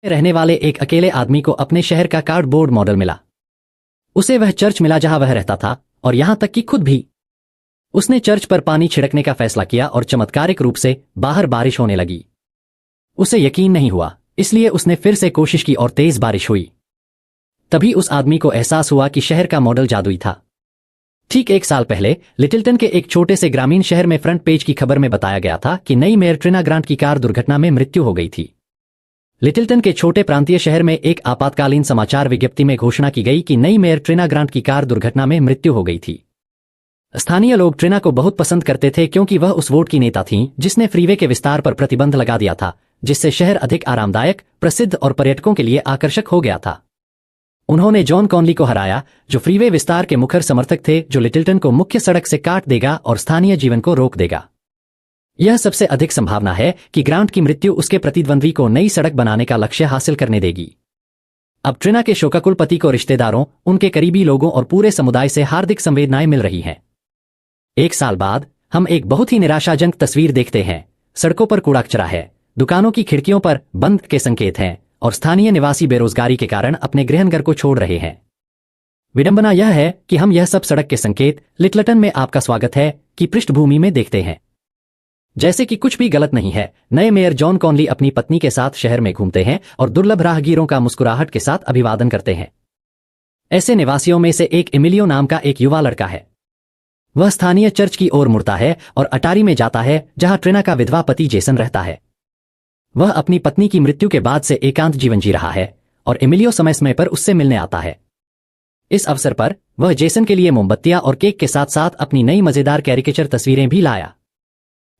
रहने वाले एक अकेले आदमी को अपने शहर का कार्डबोर्ड मॉडल मिला। उसे वह चर्च मिला जहां वह रहता था, और यहां तक कि खुद भी। उसने चर्च पर पानी छिड़कने का फैसला किया और चमत्कारिक रूप से बाहर बारिश होने लगी। उसे यकीन नहीं हुआ, इसलिए उसने फिर से कोशिश की और तेज बारिश हुई। तभी उस आदमी को एहसास हुआ कि शहर का मॉडल जादुई था। ठीक 1 साल पहले लिटिलटन के एक छोटे से ग्रामीण शहर में फ्रंट पेज की खबर में बताया गया था कि नई मेयर ट्रिना ग्रांट की कार दुर्घटना में मृत्यु हो गई थी। लिटिलटन के छोटे प्रांतीय शहर में एक आपातकालीन समाचार विज्ञप्ति में घोषणा की गई कि नई मेयर ट्रिना ग्रांट की कार दुर्घटना में मृत्यु हो गई थी। स्थानीय लोग ट्रिना को बहुत पसंद करते थे क्योंकि वह उस वोट की नेता थीं जिसने फ्रीवे के विस्तार पर प्रतिबंध लगा दिया था, जिससे शहर अधिक आरामदायक, प्रसिद्ध और पर्यटकों के लिए आकर्षक हो गया था। उन्होंने जॉन कॉनली को हराया, जो फ्रीवे विस्तार के मुखर समर्थक थे, जो लिटिलटन को मुख्य सड़क से काट देगा और स्थानीय जीवन को रोक देगा। यह सबसे अधिक संभावना है कि ग्रांट की मृत्यु उसके प्रतिद्वंद्वी को नई सड़क बनाने का लक्ष्य हासिल करने देगी। अब ट्रिना के शोकाकुल पति को रिश्तेदारों, उनके करीबी लोगों और पूरे समुदाय से हार्दिक संवेदनाएं मिल रही हैं। 1 साल बाद हम एक बहुत ही निराशाजनक तस्वीर देखते हैं। सड़कों पर कूड़ा कचरा है, दुकानों की खिड़कियों पर बंद के संकेत हैं, और स्थानीय निवासी बेरोजगारी के कारण अपने गृहनगर को छोड़ रहे हैं। विडंबना यह है कि हम यह सब सड़क के संकेत, लिटिलटन में आपका स्वागत है, की पृष्ठभूमि में देखते हैं। जैसे कि कुछ भी गलत नहीं है, नए मेयर जॉन कॉनली अपनी पत्नी के साथ शहर में घूमते हैं और दुर्लभ राहगीरों का मुस्कुराहट के साथ अभिवादन करते हैं। ऐसे निवासियों में से एक एमिलियो नाम का एक युवा लड़का है। वह स्थानीय चर्च की ओर मुड़ता है और अटारी में जाता है जहां ट्रिना का विधवा पति जेसन रहता है। वह अपनी पत्नी की मृत्यु के बाद से एकांत जीवन जी रहा है और एमिलियो समय समय पर उससे मिलने आता है। इस अवसर पर वह जेसन के लिए मोमबत्तियां और केक के साथ साथ अपनी नई मजेदार कैरिकेचर तस्वीरें भी लाया।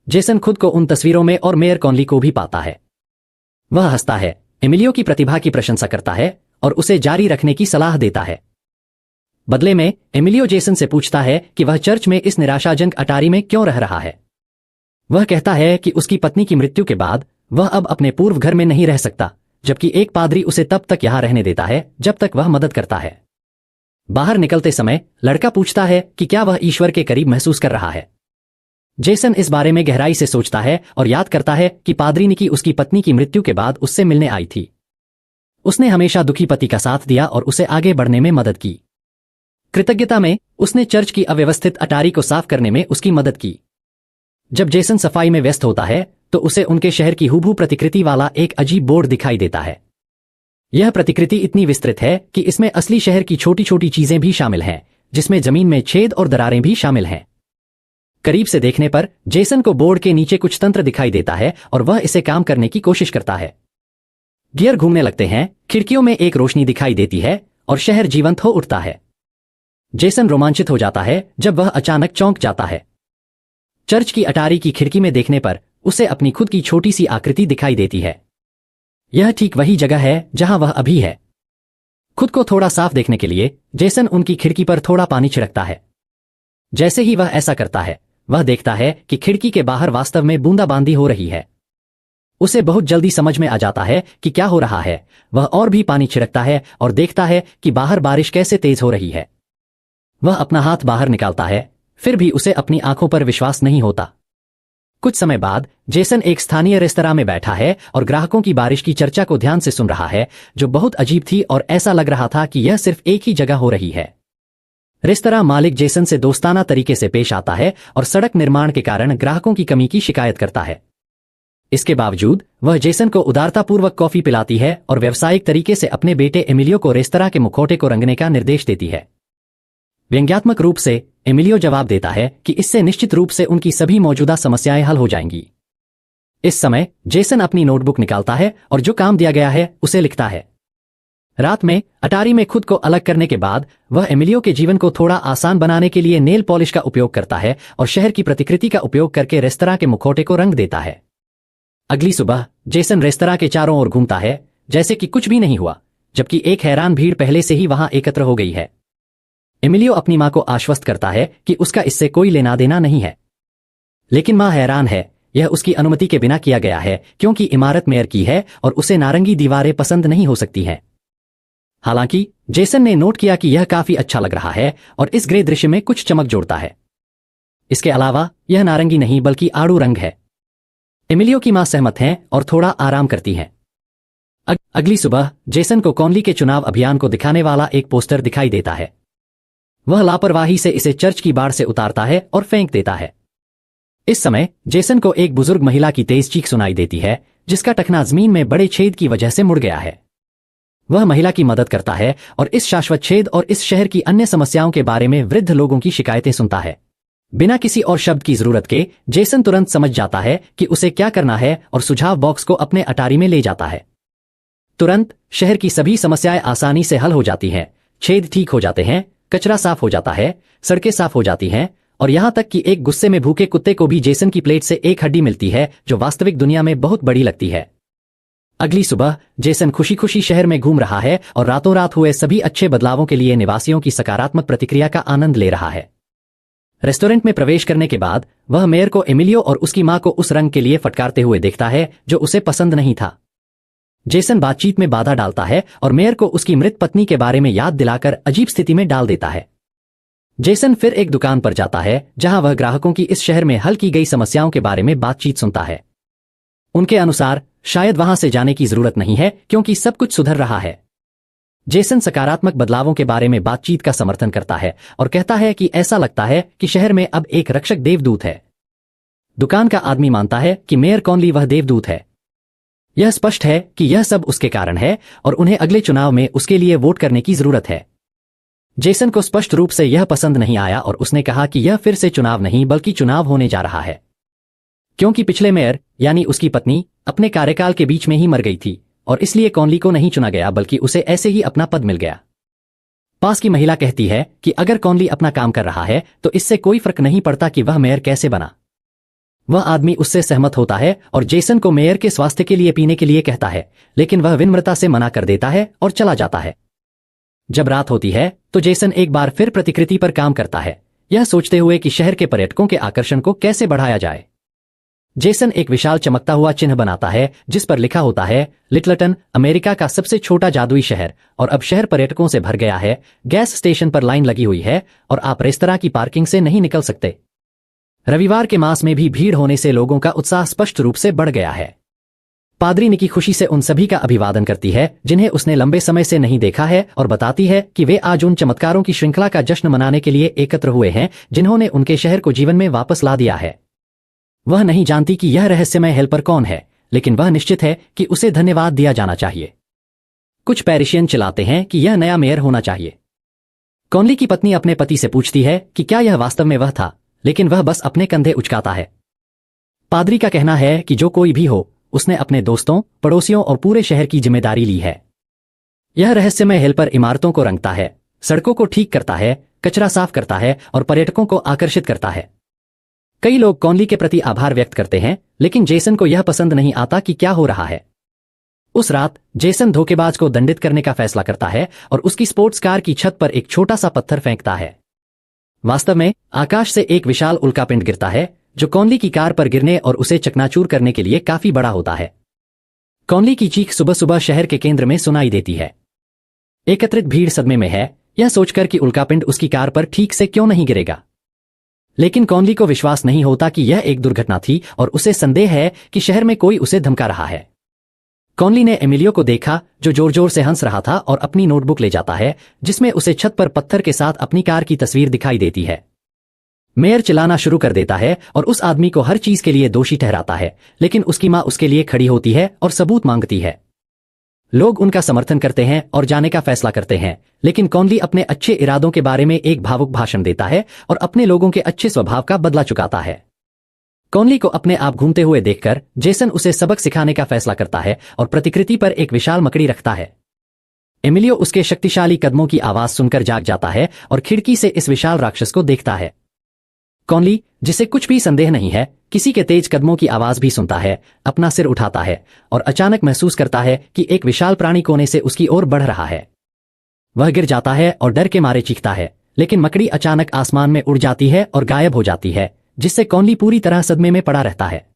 जेसन खुद को उन तस्वीरों में और मेयर कॉनली को भी पाता है। वह हंसता है, एमिलियो की प्रतिभा की प्रशंसा करता है और उसे जारी रखने की सलाह देता है। बदले में एमिलियो जेसन से पूछता है कि वह चर्च में इस निराशाजनक अटारी में क्यों रह रहा है। वह कहता है कि उसकी पत्नी की मृत्यु के बाद वह अब अपने पूर्व घर में नहीं रह सकता, जबकि एक पादरी उसे तब तक यहां रहने देता है जब तक वह मदद करता है। बाहर निकलते समय लड़का पूछता है कि क्या वह ईश्वर के करीब महसूस कर रहा है। जेसन इस बारे में गहराई से सोचता है और याद करता है कि पादरी निकी उसकी पत्नी की मृत्यु के बाद उससे मिलने आई थी। उसने हमेशा दुखी पति का साथ दिया और उसे आगे बढ़ने में मदद की। कृतज्ञता में उसने चर्च की अव्यवस्थित अटारी को साफ करने में उसकी मदद की। जब जेसन सफाई में व्यस्त होता है तो उसे उनके शहर की हूबहू प्रतिकृति वाला एक अजीब बोर्ड दिखाई देता है। यह प्रतिकृति इतनी विस्तृत है कि इसमें असली शहर की छोटी छोटी चीजें भी शामिल हैं, जिसमें जमीन में छेद और दरारें भी शामिल हैं। करीब से देखने पर जेसन को बोर्ड के नीचे कुछ तंत्र दिखाई देता है और वह इसे काम करने की कोशिश करता है। गियर घूमने लगते हैं, खिड़कियों में एक रोशनी दिखाई देती है और शहर जीवंत हो उठता है। जेसन रोमांचित हो जाता है जब वह अचानक चौंक जाता है। चर्च की अटारी की खिड़की में देखने पर उसे अपनी खुद की छोटी सी आकृति दिखाई देती है। यह ठीक वही जगह है जहां वह अभी है। खुद को थोड़ा साफ देखने के लिए जेसन उनकी खिड़की पर थोड़ा पानी छिड़कता है। जैसे ही वह ऐसा करता है, वह देखता है कि खिड़की के बाहर वास्तव में बूंदाबांदी हो रही है। उसे बहुत जल्दी समझ में आ जाता है कि क्या हो रहा है। वह और भी पानी छिड़कता है और देखता है कि बाहर बारिश कैसे तेज हो रही है। वह अपना हाथ बाहर निकालता है, फिर भी उसे अपनी आंखों पर विश्वास नहीं होता। कुछ समय बाद जेसन एक स्थानीय रेस्तरां में बैठा है और ग्राहकों की बारिश की चर्चा को ध्यान से सुन रहा है, जो बहुत अजीब थी और ऐसा लग रहा था कि यह सिर्फ एक ही जगह हो रही है। रेस्तरां मालिक जेसन से दोस्ताना तरीके से पेश आता है और सड़क निर्माण के कारण ग्राहकों की कमी की शिकायत करता है। इसके बावजूद वह जेसन को उदारतापूर्वक कॉफी पिलाती है और व्यावसायिक तरीके से अपने बेटे एमिलियो को रेस्तरां के मुखौटे को रंगने का निर्देश देती है। व्यंग्यात्मक रूप से एमिलियो जवाब देता है कि इससे निश्चित रूप से उनकी सभी मौजूदा समस्याएं हल हो जाएंगी। इस समय जेसन अपनी नोटबुक निकालता है और जो काम दिया गया है उसे लिखता है। रात में अटारी में खुद को अलग करने के बाद वह एमिलियो के जीवन को थोड़ा आसान बनाने के लिए नेल पॉलिश का उपयोग करता है और शहर की प्रतिकृति का उपयोग करके रेस्तरां के मुखौटे को रंग देता है। अगली सुबह जेसन रेस्तरां के चारों ओर घूमता है जैसे कि कुछ भी नहीं हुआ, जबकि एक हैरान भीड़ पहले से ही वहां एकत्र हो गई है। एमिलियो अपनी मां को आश्वस्त करता है कि उसका इससे कोई लेना देना नहीं है, लेकिन मां हैरान है। यह उसकी अनुमति के बिना किया गया है क्योंकि इमारत मेयर की है और उसे नारंगी दीवारें पसंद नहीं हो सकती हैं। हालांकि जेसन ने नोट किया कि यह काफी अच्छा लग रहा है और इस ग्रे दृश्य में कुछ चमक जोड़ता है। इसके अलावा यह नारंगी नहीं बल्कि आड़ू रंग है। एमिलियो की मां सहमत हैं और थोड़ा आराम करती हैं। अगली सुबह जेसन को कॉनली के चुनाव अभियान को दिखाने वाला एक पोस्टर दिखाई देता है। वह लापरवाही से इसे चर्च की बाड़ से उतारता है और फेंक देता है। इस समय जेसन को एक बुजुर्ग महिला की तेज चीख सुनाई देती है, जिसका टखना जमीन में बड़े छेद की वजह से मुड़ गया है। वह महिला की मदद करता है और इस शाश्वत छेद और इस शहर की अन्य समस्याओं के बारे में वृद्ध लोगों की शिकायतें सुनता है। बिना किसी और शब्द की जरूरत के जेसन तुरंत समझ जाता है कि उसे क्या करना है और सुझाव बॉक्स को अपने अटारी में ले जाता है। तुरंत शहर की सभी समस्याएं आसानी से हल हो जाती हैं। छेद ठीक हो जाते हैं, कचरा साफ हो जाता है, सड़कें साफ हो जाती हैं और यहां तक कि एक गुस्से में भूखे कुत्ते को भी जेसन की प्लेट से एक हड्डी मिलती है जो वास्तविक दुनिया में बहुत बड़ी लगती है। अगली सुबह जेसन खुशी खुशी शहर में घूम रहा है और रातों रात हुए सभी अच्छे बदलावों के लिए निवासियों की सकारात्मक प्रतिक्रिया का आनंद ले रहा है। रेस्टोरेंट में प्रवेश करने के बाद वह मेयर को एमिलियो और उसकी मां को उस रंग के लिए फटकारते हुए देखता है जो उसे पसंद नहीं था। जेसन बातचीत में बाधा डालता है और मेयर को उसकी मृत पत्नी के बारे में याद दिलाकर अजीब स्थिति में डाल देता है। जेसन फिर एक दुकान पर जाता है जहां वह ग्राहकों की इस शहर में हल की गई समस्याओं के बारे में बातचीत सुनता है। उनके अनुसार शायद वहां से जाने की जरूरत नहीं है क्योंकि सब कुछ सुधर रहा है। जेसन सकारात्मक बदलावों के बारे में बातचीत का समर्थन करता है और कहता है कि ऐसा लगता है कि शहर में अब एक रक्षक देवदूत है। दुकान का आदमी मानता है कि मेयर कॉनली वह देवदूत है। यह स्पष्ट है कि यह सब उसके कारण है और उन्हें अगले चुनाव में उसके लिए वोट करने की जरूरत है। जेसन को स्पष्ट रूप से यह पसंद नहीं आया और उसने कहा कि यह फिर से चुनाव नहीं बल्कि चुनाव होने जा रहा है, क्योंकि पिछले मेयर यानी उसकी पत्नी अपने कार्यकाल के बीच में ही मर गई थी और इसलिए कॉनली को नहीं चुना गया बल्कि उसे ऐसे ही अपना पद मिल गया। पास की महिला कहती है कि अगर कॉनली अपना काम कर रहा है तो इससे कोई फर्क नहीं पड़ता कि वह मेयर कैसे बना। वह आदमी उससे सहमत होता है और जेसन को मेयर के स्वास्थ्य के लिए पीने के लिए कहता है, लेकिन वह विनम्रता से मना कर देता है और चला जाता है। जब रात होती है तो जेसन एक बार फिर प्रतिकृति पर काम करता है, यह सोचते हुए कि शहर के पर्यटकों के आकर्षण को कैसे बढ़ाया जाए। जेसन एक विशाल चमकता हुआ चिन्ह बनाता है जिस पर लिखा होता है लिटलटन, अमेरिका का सबसे छोटा जादुई शहर, और अब शहर पर्यटकों से भर गया है। गैस स्टेशन पर लाइन लगी हुई है और आप रेस्तरां की पार्किंग से नहीं निकल सकते। रविवार के मास में भी भीड़ होने से लोगों का उत्साह स्पष्ट रूप से बढ़ गया है। पादरी निकी खुशी से उन सभी का अभिवादन करती है जिन्हें उसने लंबे समय से नहीं देखा है और बताती है कि वे आज उन चमत्कारों की श्रृंखला का जश्न मनाने के लिए एकत्र हुए हैं जिन्होंने उनके शहर को जीवन में वापस ला दिया है। वह नहीं जानती कि यह रहस्यमय हेल्पर कौन है, लेकिन वह निश्चित है कि उसे धन्यवाद दिया जाना चाहिए। कुछ पैरिशियन चिल्लाते हैं कि यह नया मेयर होना चाहिए। कॉनली की पत्नी अपने पति से पूछती है कि क्या यह वास्तव में वह था, लेकिन वह बस अपने कंधे उचकाता है। पादरी का कहना है कि जो कोई भी हो, उसने अपने दोस्तों, पड़ोसियों और पूरे शहर की जिम्मेदारी ली है। यह रहस्यमय हेल्पर इमारतों को रंगता है, सड़कों को ठीक करता है, कचरा साफ करता है और पर्यटकों को आकर्षित करता है। कई लोग कॉनली के प्रति आभार व्यक्त करते हैं, लेकिन जेसन को यह पसंद नहीं आता कि क्या हो रहा है। उस रात जेसन धोखेबाज को दंडित करने का फैसला करता है और उसकी स्पोर्ट्स कार की छत पर एक छोटा सा पत्थर फेंकता है। वास्तव में आकाश से एक विशाल उल्कापिंड गिरता है जो कॉनली की कार पर गिरने और उसे चकनाचूर करने के लिए काफी बड़ा होता है। कॉनली की चीख सुबह सुबह शहर के केंद्र में सुनाई देती है। एकत्रित भीड़ सदमे में है, यह सोचकर कि उल्कापिंड उसकी कार पर ठीक से क्यों नहीं गिरेगा। लेकिन कॉनली को विश्वास नहीं होता कि यह एक दुर्घटना थी और उसे संदेह है कि शहर में कोई उसे धमका रहा है। कॉनली ने एमिलियो को देखा जो जोर जोर से हंस रहा था और अपनी नोटबुक ले जाता है जिसमें उसे छत पर पत्थर के साथ अपनी कार की तस्वीर दिखाई देती है। मेयर चिल्लाना शुरू कर देता है और उस आदमी को हर चीज के लिए दोषी ठहराता है, लेकिन उसकी मां उसके लिए खड़ी होती है और सबूत मांगती है। लोग उनका समर्थन करते हैं और जाने का फैसला करते हैं, लेकिन कॉनली अपने अच्छे इरादों के बारे में एक भावुक भाषण देता है और अपने लोगों के अच्छे स्वभाव का बदला चुकाता है। कॉनली को अपने आप घूमते हुए देखकर जेसन उसे सबक सिखाने का फैसला करता है और प्रतिकृति पर एक विशाल मकड़ी रखता है। एमिलियो उसके शक्तिशाली कदमों की आवाज सुनकर जाग जाता है और खिड़की से इस विशाल राक्षस को देखता है। कॉनली, जिसे कुछ भी संदेह नहीं है, किसी के तेज कदमों की आवाज भी सुनता है, अपना सिर उठाता है और अचानक महसूस करता है कि एक विशाल प्राणी कोने से उसकी ओर बढ़ रहा है। वह गिर जाता है और डर के मारे चीखता है, लेकिन मकड़ी अचानक आसमान में उड़ जाती है और गायब हो जाती है, जिससे कॉनली पूरी तरह सदमे में पड़ा रहता है।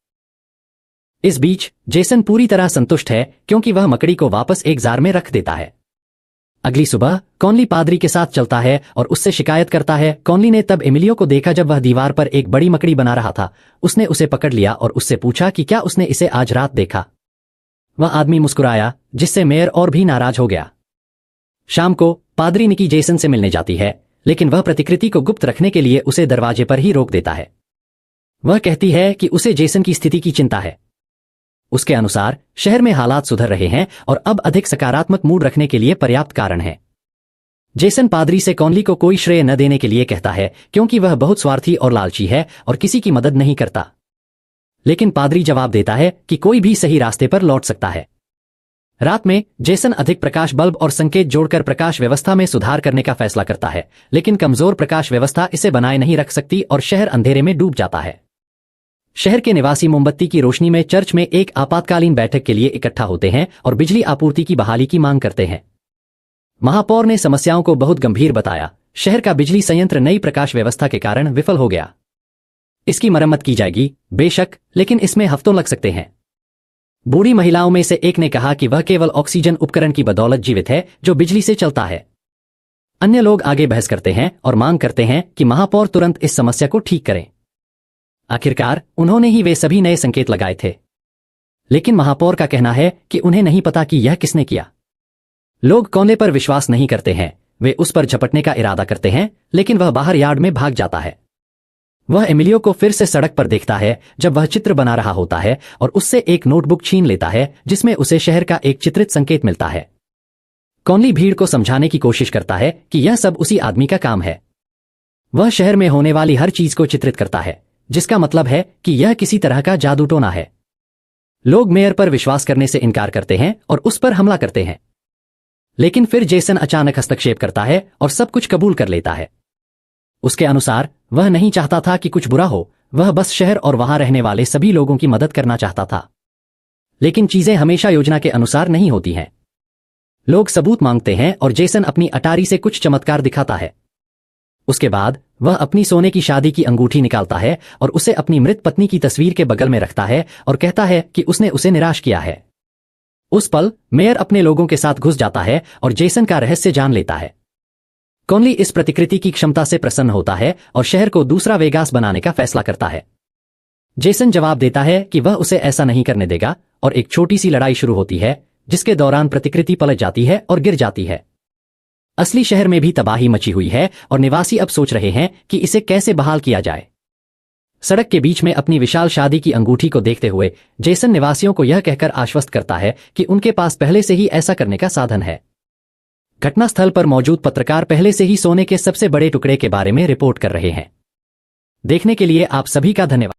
इस बीच जेसन पूरी तरह संतुष्ट है क्योंकि वह मकड़ी को वापस एक जार में रख देता है। अगली सुबह कॉनली पादरी के साथ चलता है और उससे शिकायत करता है। कॉनली ने तब एमिलियो को देखा जब वह दीवार पर एक बड़ी मकड़ी बना रहा था। उसने उसे पकड़ लिया और उससे पूछा कि क्या उसने इसे आज रात देखा। वह आदमी मुस्कुराया, जिससे मेयर और भी नाराज हो गया। शाम को पादरी निकी जेसन से मिलने जाती है, लेकिन वह प्रतिकृति को गुप्त रखने के लिए उसे दरवाजे पर ही रोक देता है। वह कहती है कि उसे जेसन की स्थिति की चिंता है। उसके अनुसार शहर में हालात सुधर रहे हैं और अब अधिक सकारात्मक मूड रखने के लिए पर्याप्त कारण है। जेसन पादरी से कॉनली को कोई श्रेय न देने के लिए कहता है, क्योंकि वह बहुत स्वार्थी और लालची है और किसी की मदद नहीं करता। लेकिन पादरी जवाब देता है कि कोई भी सही रास्ते पर लौट सकता है। रात में जेसन अधिक प्रकाश बल्ब और संकेत जोड़कर प्रकाश व्यवस्था में सुधार करने का फैसला करता है, लेकिन कमजोर प्रकाश व्यवस्था इसे बनाए नहीं रख सकती और शहर अंधेरे में डूब जाता है। शहर के निवासी मोमबत्ती की रोशनी में चर्च में एक आपातकालीन बैठक के लिए इकट्ठा होते हैं और बिजली आपूर्ति की बहाली की मांग करते हैं। महापौर ने समस्याओं को बहुत गंभीर बताया। शहर का बिजली संयंत्र नई प्रकाश व्यवस्था के कारण विफल हो गया। इसकी मरम्मत की जाएगी, बेशक, लेकिन इसमें हफ्तों लग सकते हैं। बूढ़ी महिलाओं में से एक ने कहा कि वह केवल ऑक्सीजन उपकरण की बदौलत जीवित है जो बिजली से चलता है। अन्य लोग आगे बहस करते हैं और मांग करते हैं कि महापौर तुरंत इस समस्या को ठीक करें। आखिरकार उन्होंने ही वे सभी नए संकेत लगाए थे, लेकिन महापौर का कहना है कि उन्हें नहीं पता कि यह किसने किया। लोग कोने पर विश्वास नहीं करते हैं। वे उस पर झपटने का इरादा करते हैं, लेकिन वह बाहर यार्ड में भाग जाता है। वह एमिलियो को फिर से सड़क पर देखता है जब वह चित्र बना रहा होता है और उससे एक नोटबुक छीन लेता है जिसमें उसे शहर का एक चित्रित संकेत मिलता है। कॉनली भीड़ को समझाने की कोशिश करता है कि यह सब उसी आदमी का काम है। वह शहर में होने वाली हर चीज को चित्रित करता है, जिसका मतलब है कि यह किसी तरह का जादू टोना है। लोग मेयर पर विश्वास करने से इनकार करते हैं और उस पर हमला करते हैं, लेकिन फिर जेसन अचानक हस्तक्षेप करता है और सब कुछ कबूल कर लेता है। उसके अनुसार वह नहीं चाहता था कि कुछ बुरा हो, वह बस शहर और वहां रहने वाले सभी लोगों की मदद करना चाहता था। लेकिन चीजें हमेशा योजना के अनुसार नहीं होती हैं। लोग सबूत मांगते हैं और जेसन अपनी अटारी से कुछ चमत्कार दिखाता है। उसके बाद वह अपनी सोने की शादी की अंगूठी निकालता है और उसे अपनी मृत पत्नी की तस्वीर के बगल में रखता है और कहता है कि उसने उसे निराश किया है। उस पल मेयर अपने लोगों के साथ घुस जाता है और जेसन का रहस्य जान लेता है। कॉनली इस प्रतिकृति की क्षमता से प्रसन्न होता है और शहर को दूसरा वेगास बनाने का फैसला करता है। जेसन जवाब देता है कि वह उसे ऐसा नहीं करने देगा और एक छोटी सी लड़ाई शुरू होती है, जिसके दौरान प्रतिकृति पलट जाती है और गिर जाती है। असली शहर में भी तबाही मची हुई है और निवासी अब सोच रहे हैं कि इसे कैसे बहाल किया जाए। सड़क के बीच में अपनी विशाल शादी की अंगूठी को देखते हुए जेसन निवासियों को यह कहकर आश्वस्त करता है कि उनके पास पहले से ही ऐसा करने का साधन है। घटनास्थल पर मौजूद पत्रकार पहले से ही सोने के सबसे बड़े टुकड़े के बारे में रिपोर्ट कर रहे हैं। देखने के लिए आप सभी का धन्यवाद।